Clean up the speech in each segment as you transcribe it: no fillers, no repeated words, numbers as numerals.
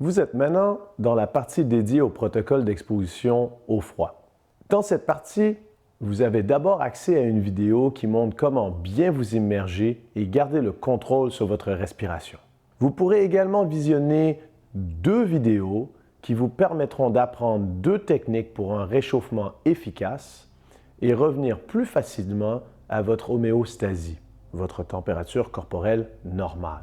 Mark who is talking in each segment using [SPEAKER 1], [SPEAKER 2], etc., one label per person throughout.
[SPEAKER 1] Vous êtes maintenant dans la partie dédiée au protocole d'exposition au froid. Dans cette partie, vous avez d'abord accès à une vidéo qui montre comment bien vous immerger et garder le contrôle sur votre respiration. Vous pourrez également visionner 2 vidéos qui vous permettront d'apprendre 2 techniques pour un réchauffement efficace et revenir plus facilement à votre homéostasie, votre température corporelle normale.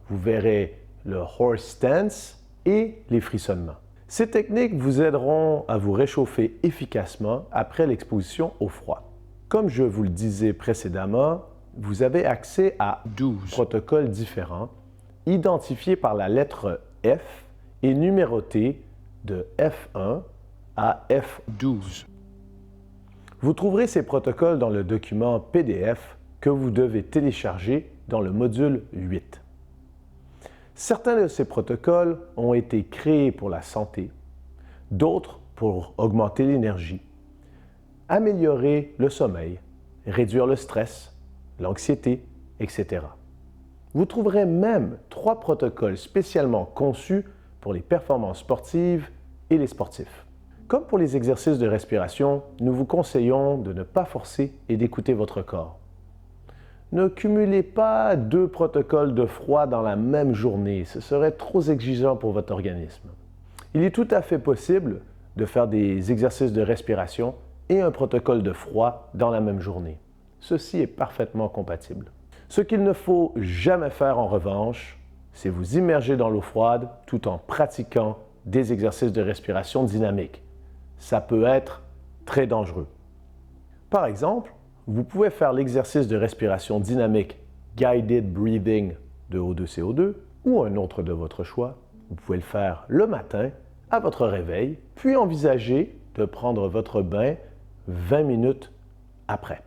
[SPEAKER 1] Vous verrez le horse stance et les frissonnements. Ces techniques vous aideront à vous réchauffer efficacement après l'exposition au froid. Comme je vous le disais précédemment, vous avez accès à 12 protocoles différents, identifiés par la lettre F et numérotés de F1 à F12. Vous trouverez ces protocoles dans le document PDF que vous devez télécharger dans le module 8. Certains de ces protocoles ont été créés pour la santé, d'autres pour augmenter l'énergie, améliorer le sommeil, réduire le stress, l'anxiété, etc. Vous trouverez même 3 protocoles spécialement conçus pour les performances sportives et les sportifs. Comme pour les exercices de respiration, nous vous conseillons de ne pas forcer et d'écouter votre corps. Ne cumulez pas 2 protocoles de froid dans la même journée, ce serait trop exigeant pour votre organisme. Il est tout à fait possible de faire des exercices de respiration et un protocole de froid dans la même journée. Ceci est parfaitement compatible. Ce qu'il ne faut jamais faire en revanche, c'est vous immerger dans l'eau froide tout en pratiquant des exercices de respiration dynamique. Ça peut être très dangereux. Par exemple, vous pouvez faire l'exercice de respiration dynamique Guided Breathing de O2CO2 ou un autre de votre choix. Vous pouvez le faire le matin à votre réveil, puis envisager de prendre votre bain 20 minutes après.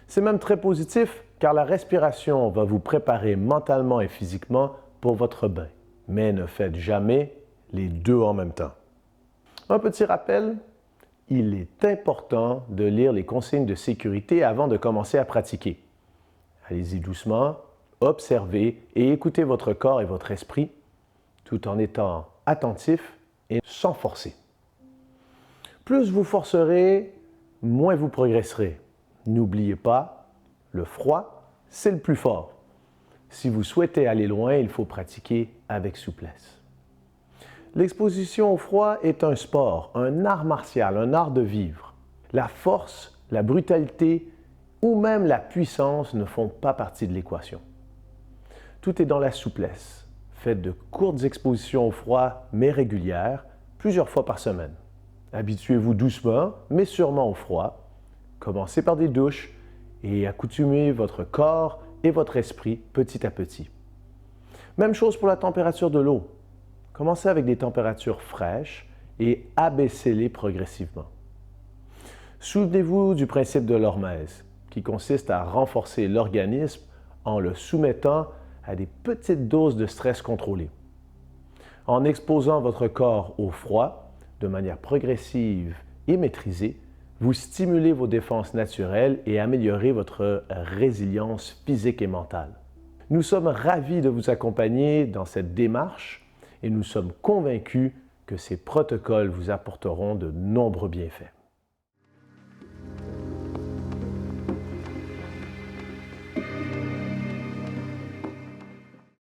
[SPEAKER 1] C'est même très positif car la respiration va vous préparer mentalement et physiquement pour votre bain. Mais ne faites jamais les 2 en même temps. Un petit rappel, il est important de lire les consignes de sécurité avant de commencer à pratiquer. Allez-y doucement, observez et écoutez votre corps et votre esprit tout en étant attentif et sans forcer. Plus vous forcerez, moins vous progresserez. N'oubliez pas, le froid, c'est le plus fort. Si vous souhaitez aller loin, il faut pratiquer avec souplesse. L'exposition au froid est un sport, un art martial, un art de vivre. La force, la brutalité ou même la puissance ne font pas partie de l'équation. Tout est dans la souplesse. Faites de courtes expositions au froid, mais régulières, plusieurs fois par semaine. Habituez-vous doucement, mais sûrement au froid. Commencez par des douches et accoutumez votre corps et votre esprit petit à petit. Même chose pour la température de l'eau. Commencez avec des températures fraîches et abaissez-les progressivement. Souvenez-vous du principe de l'hormèse, qui consiste à renforcer l'organisme en le soumettant à des petites doses de stress contrôlé. En exposant votre corps au froid de manière progressive et maîtrisée, vous stimulez vos défenses naturelles et améliorez votre résilience physique et mentale. Nous sommes ravis de vous accompagner dans cette démarche et nous sommes convaincus que ces protocoles vous apporteront de nombreux bienfaits.